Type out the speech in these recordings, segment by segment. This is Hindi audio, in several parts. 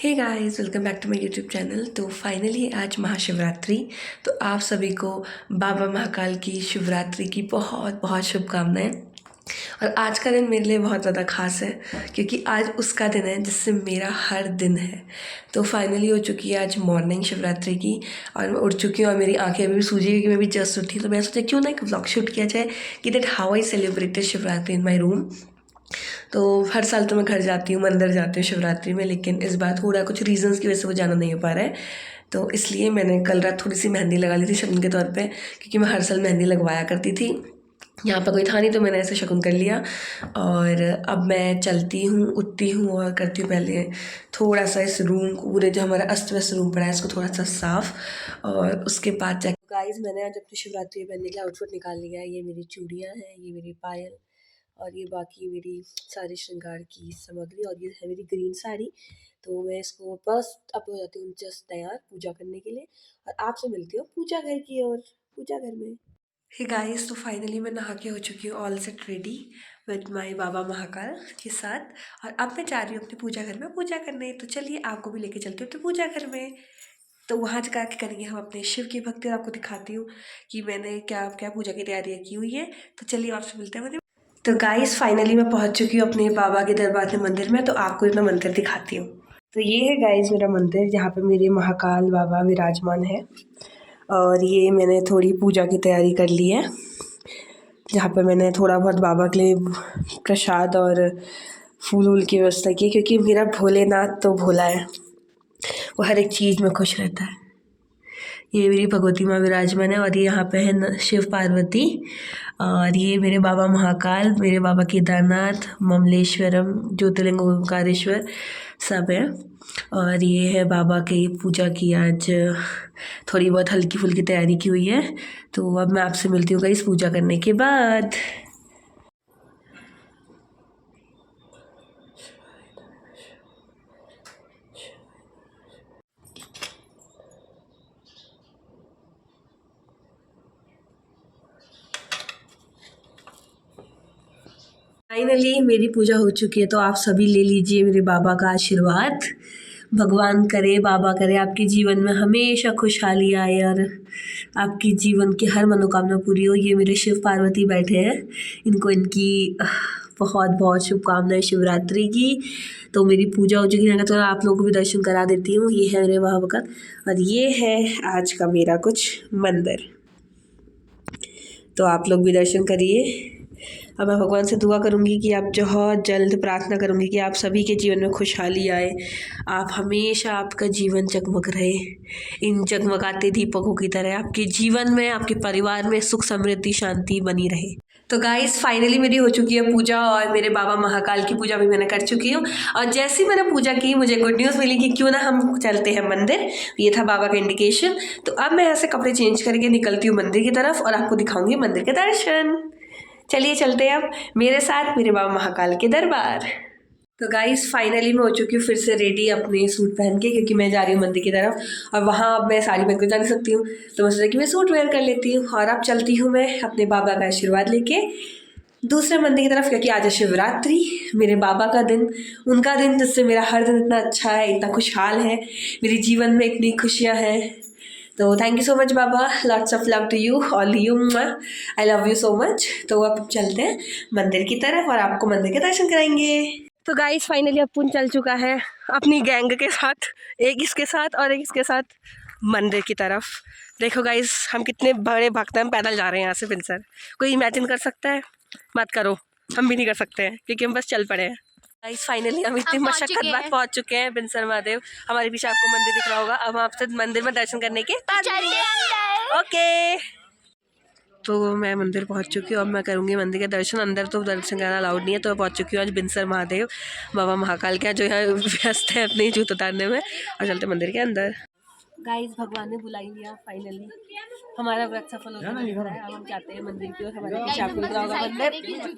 Hey guys, welcome back to my YouTube channel. तो फाइनली आज महाशिवरात्रि। तो आप सभी को बाबा महाकाल की शिवरात्रि की बहुत बहुत शुभकामनाएं। और आज का दिन मेरे लिए बहुत ज़्यादा खास है क्योंकि आज उसका दिन है जिससे मेरा हर दिन है। तो फाइनली हो चुकी है आज मॉर्निंग शिवरात्रि की और मैं उठ चुकी हूँ और मेरी आंखें अभी भी सूजी क्योंकि मैं भी जस्ट उठी। तो मैं सोचा क्यों ना एक व्लॉग शूट किया जाए कि that how I celebrated Shivratri in my room. तो हर साल तो मैं घर जाती हूँ, मंदिर जाती हूँ शिवरात्रि में, लेकिन इस बार थोड़ा कुछ रीजंस की वजह से वो जाना नहीं हो पा रहा है। तो इसलिए मैंने कल रात थोड़ी सी मेहंदी लगा ली थी शगुन के तौर पे, क्योंकि मैं हर साल मेहंदी लगवाया करती थी। यहाँ पर कोई था नहीं तो मैंने ऐसे शगुन कर लिया। और अब मैं चलती हूँ, उठती हूँ और करती हूँ पहले थोड़ा सा इस रूम को, पूरे जो हमारा अस्त व्यस्त रूम पड़ा है इसको थोड़ा सा साफ़, और उसके बाद जाकर गाइस मैंने आज अपनी शिवरात्रि पहनने के लिए आउटफिट निकाल लिया है। ये मेरी चूड़ियाँ हैं, ये मेरी पायल और ये बाकी मेरी सारी श्रृंगार की सामग्री, और ये है मेरी ग्रीन साड़ी। तो मैं इसको बस अब हो जाती हूँ जस्ट तैयार पूजा करने के लिए, और आपसे मिलती हूँ पूजा घर की ओर, पूजा घर में। हे गाइस, तो फाइनली मैं नहा के हो चुकी हूँ all set ready with my Baba Mahakal के साथ, और अब मैं जा रही हूँ अपने पूजा घर में पूजा करने। तो चलिए आपको भी लेके चलती हूँ अपने पूजा घर में। तो वहाँ जा के करेंगे हम अपने शिव की भक्ति, और आपको दिखाती हूँ कि मैंने क्या क्या पूजा की तैयारियाँ की हुई है। तो चलिए आपसे मिलते हैं। तो गाइस फाइनली मैं पहुंच चुकी हूँ अपने बाबा के दरबार के मंदिर में। तो आपको अपना मंदिर दिखाती हूँ। तो ये है गाइस मेरा मंदिर जहाँ पे मेरे महाकाल बाबा विराजमान है, और ये मैंने थोड़ी पूजा की तैयारी कर ली है, जहाँ पे मैंने थोड़ा बहुत बाबा के लिए प्रसाद और फूल वूल की व्यवस्था की, क्योंकि मेरा भोलेनाथ तो भोला है, वो हर एक चीज़ में खुश रहता है। ये मेरी भगवती माँ विराजमान है, और ये यहाँ पे है शिव पार्वती, और ये मेरे बाबा महाकाल, मेरे बाबा केदारनाथ, ममलेश्वरम, ज्योतिर्लिंग ओंकारेश्वर सब है। और ये है बाबा की पूजा की आज थोड़ी बहुत हल्की फुल्की तैयारी की हुई है। तो अब मैं आपसे मिलती हूँ इस पूजा करने के बाद। फाइनली मेरी पूजा हो चुकी है, तो आप सभी ले लीजिए मेरे बाबा का आशीर्वाद। भगवान करे, बाबा करे आपके जीवन में हमेशा खुशहाली आए और आपकी जीवन की हर मनोकामना पूरी हो। ये मेरे शिव पार्वती बैठे हैं, इनको इनकी बहुत बहुत शुभकामनाएं शिवरात्रि की। तो मेरी पूजा हो चुकी है, तो आप लोगों को भी दर्शन करा देती हूँ। ये है मेरे बाबा का, और ये है आज का मेरा कुछ मंदिर। तो आप लोग भी दर्शन करिए। अब मैं भगवान से दुआ करूंगी कि आप बहुत जल्द, प्रार्थना करूंगी कि आप सभी के जीवन में खुशहाली आए, आप हमेशा, आपका जीवन जगमग रहे इन जगमगाते दीपकों की तरह, आपके जीवन में, आपके परिवार में सुख समृद्धि शांति बनी रहे। तो गाइस फाइनली मेरी हो चुकी है पूजा, और मेरे बाबा महाकाल की पूजा भी मैंने कर चुकी हूँ। और जैसे ही मैंने पूजा की मुझे गुड न्यूज़ मिली कि क्यों ना हम चलते हैं मंदिर। ये था बाबा का इंडिकेशन। तो अब मैं यहाँ से कपड़े चेंज करके निकलती हूँ मंदिर की तरफ, और आपको दिखाऊंगी मंदिर के दर्शन। चलिए चलते हैं अब मेरे साथ मेरे बाबा महाकाल के दरबार। तो गाइस फाइनली मैं हो चुकी हूँ फिर से रेडी अपने सूट पहन के, क्योंकि मैं जा रही हूँ मंदिर की तरफ, और वहाँ अब मैं साड़ी पहन कर जा नहीं सकती हूँ। तो मैं सोचा कि मैं सूट वेयर कर लेती हूँ, और अब चलती हूँ मैं अपने बाबा का आशीर्वाद लेके दूसरे मंदिर की तरफ, क्योंकि आज है शिवरात्रि, मेरे बाबा का दिन, उनका दिन जिससे मेरा हर दिन इतना अच्छा है, इतना खुशहाल है, मेरे जीवन में इतनी खुशियाँ हैं। तो थैंक यू सो मच बाबा, lots of love to you, all you, I love you so much. तो अब चलते हैं मंदिर की तरफ और आपको मंदिर के दर्शन कराएंगे। तो गाइस फाइनली अपुन चल चुका है अपनी गैंग के साथ, एक इसके साथ और एक इसके साथ मंदिर की तरफ। देखो गाइस हम कितने बड़े भक्त हैं, हम पैदल जा रहे हैं यहाँ से बिनसर। कोई इमेजिन कर सकता है? मत करो, हम भी नहीं कर सकते हैं क्योंकि हम बस चल पड़े हैं। गाइस फाइनली हम इतनी मशक्कत बाद पहुंच चुके हैं बिनसर महादेव। हमारे पीछे आपको मंदिर दिख रहा होगा। अब हम आपसे मंदिर में दर्शन करने के बाद ओके। तो मैं मंदिर पहुंच चुकी हूँ, अब मैं करूँगी मंदिर के दर्शन। अंदर तो दर्शन करना अलाउड नहीं है, तो मैं पहुंच चुकी हूँ आज बिनसर महादेव बाबा महाकाल के, जो यहाँ व्यस्त है अपने जूत उतारने में, और चलते मंदिर के अंदर। गाइस भगवान ने बुला लिया, फाइनली हमारा व्रत सफल होता है। अब हम जाते हैं मंदिर की ओर। हमारे पीछे आपको दिख रहा होगा मंदिर,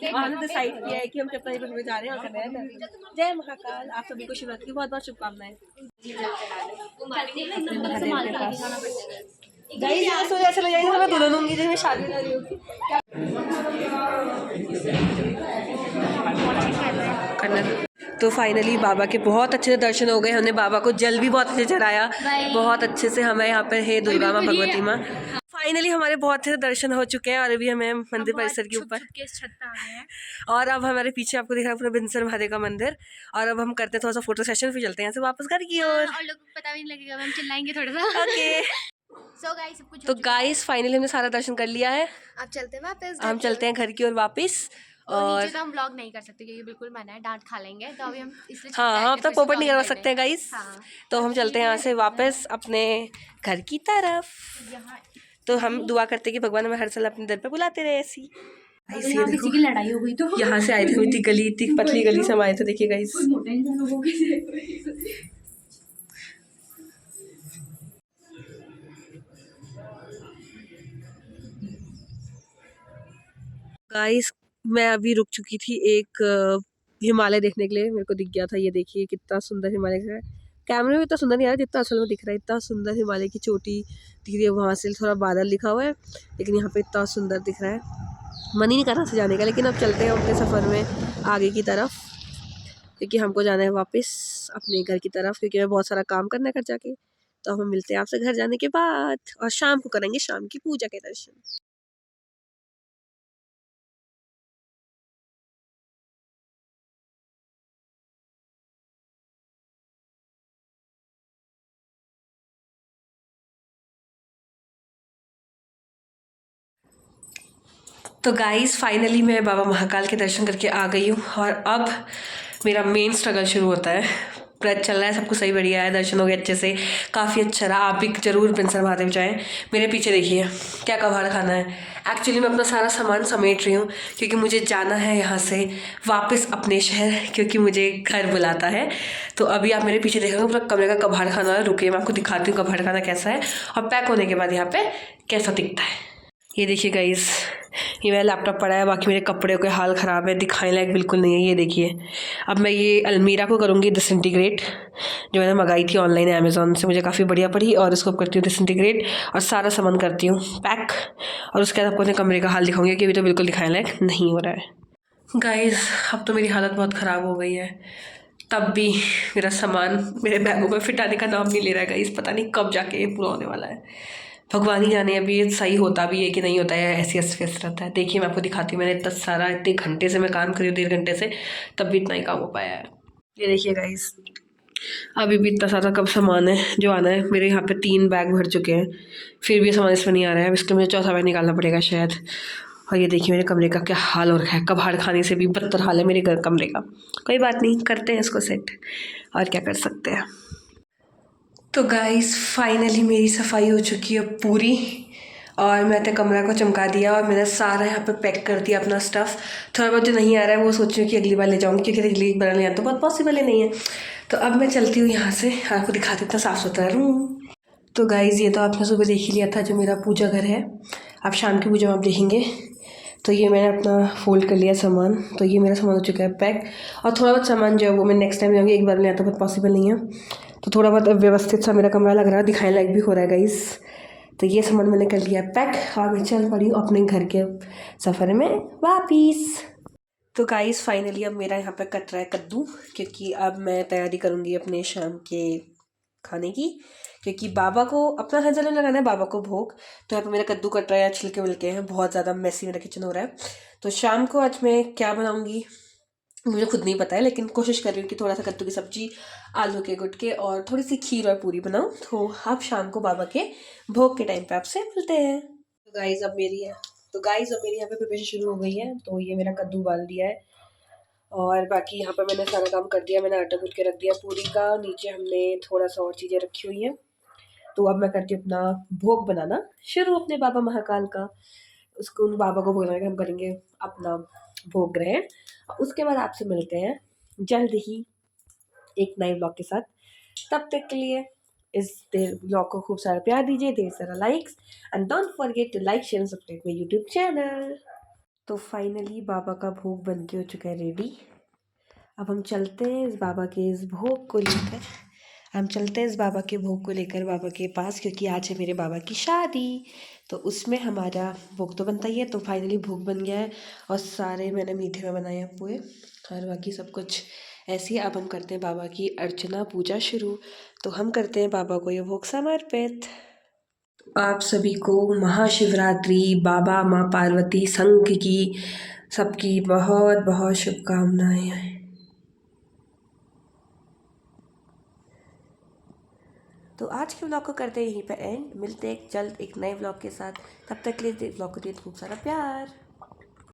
और हमने डिसाइड किया है कि हम चप्पल में जा रहे हैं और करने हैं। जय महाकाल, आप सभी को शिवरात्रि की बहुत बहुत शुभकामनाएं। गाइस ऐसा लग जाएगा मैं दुल्हन होंगी जब मैं शादी कर रही होगी। तो फाइनली बाबा के बहुत अच्छे से दर्शन हो गए। हमने बाबा को जल भी बहुत अच्छे चढ़ाया, बहुत अच्छे से। हमें यहाँ पर है दुर्गा माँ, भगवती माँ। फाइनली हमारे बहुत अच्छे से दर्शन हो चुके हैं और अभी हमें मंदिर परिसर के ऊपर और अब हमारे पीछे आपको दिख रहा है पूरा बिनसर महादेव का मंदिर। और अब हम करते हैं थोड़ा सा फोटो सेशन, फिर चलते हैं यहाँ से वापस घर की ओर। और लोगों को पता भी नहीं लगेगा, हम चिल्लाएंगे थोड़ा सा। ओके तो गाइस फाइनली हमने सारा दर्शन कर लिया है। अब चलते हैं वापस, हम चलते हैं घर की ओर वापस। और नीचे तो हम व्लॉग नहीं कर सकते क्योंकि बिल्कुल मना है, डांट खा लेंगे, तो अभी हम इसलिए हाँ हम तो पोपट नहीं करवा सकते हैं गाइस। तो हम चलते हैं यहाँ से वापस अपने घर की तरफ। तो हम दुआ करते हैं कि भगवान हमें हर साल अपने दर पे बुलाते रहे ऐसी। यहाँ किसी की लड़ाई हो गई तो यहाँ से आए थे, इतनी गली, इतनी पतली गली से हम आए थे। देखिए गाइस गाइस मैं अभी रुक चुकी थी एक हिमालय देखने के लिए। मेरे को दिख गया था, ये देखिए कितना सुंदर हिमालय है। कैमरे में इतना सुंदर नहीं आ रहा जितना असल में दिख रहा है। इतना सुंदर हिमालय की चोटी दिख रही है, वहाँ से थोड़ा बादल लिखा हुआ है लेकिन यहाँ पे इतना सुंदर दिख रहा है। मन ही नहीं कर रहा से जाने का, लेकिन अब चलते हैं अपने सफ़र में आगे की तरफ, क्योंकि हमको जाना है वापस अपने घर की तरफ, क्योंकि मैं बहुत सारा काम करना है घर जाके। तो हम मिलते हैं आपसे घर जाने के बाद और शाम को करेंगे शाम की पूजा के दर्शन। तो गाइस फाइनली मैं बाबा महाकाल के दर्शन करके आ गई हूँ और अब मेरा मेन स्ट्रगल शुरू होता है। व्रत चल रहा है, सब कुछ सही बढ़िया है, दर्शन हो गए अच्छे से, काफ़ी अच्छा रहा। आप भी जरूर बिनसर महादेव जाएं। मेरे पीछे देखिए क्या कबाड़ खाना है। एक्चुअली मैं अपना सारा सामान समेट रही हूँ क्योंकि मुझे जाना है यहाँ से वापस अपने शहर, क्योंकि मुझे घर बुलाता है। तो अभी आप मेरे पीछे देख रहे हो पूरा कमरे का कबाड़ खाना है। रुकिए मैं आपको दिखाती हूँ कबाड़ खाना कैसा है और पैक होने के बाद यहाँ पे कैसा दिखता है। ये देखिए गाइस, ये मेरा लैपटॉप पड़ा है, बाकी मेरे कपड़े के हाल ख़राब है, दिखाने लायक बिल्कुल नहीं है। ये देखिए अब मैं ये अलमीरा को करूँगी डिसइंटीग्रेट, जो मैंने मंगाई थी ऑनलाइन अमेज़ॉन से, मुझे काफ़ी बढ़िया पड़ी। और इसको करती हूँ डिसइंटीग्रेट और सारा सामान करती हूँ पैक, और उसके बाद आपको अपने कमरे का हाल दिखाऊंगी कि अभी तो बिल्कुल दिखाने लायक नहीं हो रहा है। गाइस अब तो मेरी हालत बहुत ख़राब हो गई है, तब भी मेरा सामान मेरे बैगों में फिट आने का नाम नहीं ले रहा है गाइस। पता नहीं कब जाके ये पूरा होने वाला है, भगवान ही जाने अभी ये सही होता भी है कि नहीं होता है, ऐसी अस्वस्थ रहता है। देखिए मैं आपको दिखाती हूँ, मैंने इतना सारा, इतने घंटे से मैं काम करी हूँ, 1.5 घंटे से, तब भी इतना ही काम हो पाया है। ये देखिए गाइस अभी भी इतना सारा कब सामान है जो आना है। मेरे यहाँ पे 3 बैग भर चुके हैं, फिर भी सामान इसमें नहीं आ रहा है। इसके मुझे चौथा बैग निकालना पड़ेगा शायद। और ये देखिए मेरे कमरे का क्या हाल हो रखा है, कबाड़ खाने से भी बदतर हाल है मेरे घर कमरे का। कोई बात नहीं, करते हैं इसको सेट, और क्या कर सकते हैं। तो गाइस फाइनली मेरी सफाई हो चुकी है पूरी, और मैंने कमरा को चमका दिया और मैंने सारा यहाँ पे पैक कर दिया अपना स्टफ़। थोड़ा बहुत जो नहीं आ रहा है वो सोच रही हूँ कि अगली बार ले जाऊँगी, क्योंकि अगली बार ले आना तो बहुत पॉसिबल ही नहीं है। तो अब मैं चलती हूँ यहाँ से, आपको दिखाती हूँ साफ़ सुथरा रूम। तो गाइस ये तो आपने सुबह देख ही लिया था जो मेरा पूजा घर है। अब शाम की पूजा में आप देखेंगे। तो ये मैंने अपना फ़ोल्ड कर लिया सामान, तो ये मेरा सामान हो चुका है पैक। और थोड़ा बहुत सामान जो है वो मैं नेक्स्ट टाइम जाऊँगी, एक बार में आता बहुत पॉसिबल नहीं है। तो थोड़ा बहुत व्यवस्थित सा मेरा कमरा लग रहा है, दिखाने लायक भी हो रहा है गाइस। तो ये सामान मैंने कर लिया पैक और मैं चल पड़ी अपने घर के सफ़र में वापिस। तो गाइस फाइनली अब मेरा यहाँ पे कट रहा है कद्दू, क्योंकि अब मैं तैयारी करूँगी अपने शाम के खाने की, क्योंकि बाबा को अपना हर जगह लगाना है, बाबा को भोग। तो यहाँ पे मेरा कद्दू कट रहा है, छिलके विलके हैं, बहुत ज़्यादा मैसी मेरा किचन हो रहा है। तो शाम को आज मैं क्या बनाऊँगी मुझे खुद नहीं पता है, लेकिन कोशिश कर रही हूँ कि थोड़ा सा कद्दू की सब्जी, आलू के गुटके और थोड़ी सी खीर और पूरी बनाऊँ। तो आप शाम को बाबा के भोग के टाइम पे आपसे मिलते हैं। तो गाइस अब मेरी यहाँ पे प्रिपरेशन शुरू हो गई है। तो ये मेरा कद्दू उबाल दिया है और बाकी यहाँ पर मैंने सारा काम कर दिया। मैंने आटा गूँथ के रख दिया पूरी का, नीचे हमने थोड़ा सा और चीज़ें रखी हुई हैं। तो अब मैं करती हूँ अपना भोग बनाना शुरू अपने बाबा महाकाल का। उसको उन बाबा को बोलना है कि हम करेंगे अपना भोग ग्रहण। उसके बाद आपसे मिलते हैं जल्द ही एक नए ब्लॉग के साथ। तब तक के लिए इस ब्लॉग को खूब सारा प्यार दीजिए, ढेर सारा likes, and don't forget to like share and subscribe my YouTube channel. तो फाइनली बाबा का भोग बन के हो चुका है रेडी। अब हम चलते हैं इस बाबा के इस भोग को लेकर, बाबा के पास, क्योंकि आज है मेरे बाबा की शादी। तो उसमें हमारा भोग तो बनता ही है। तो फाइनली भोग बन गया है और सारे मैंने मीठे में बनाए हैं पुए, और बाकी सब कुछ ऐसे ही अब हम करते हैं बाबा की अर्चना पूजा शुरू। तो हम करते हैं बाबा को ये भोग समर्पित। आप सभी को महाशिवरात्रि बाबा माँ पार्वती संघ की सबकी बहुत बहुत शुभकामनाएं। तो आज के व्लॉग को करते हैं यहीं पर एंड। मिलते हैं जल्द एक नए व्लॉग के साथ। तब तक के लिए व्लॉग को दिए खूब सारा प्यार।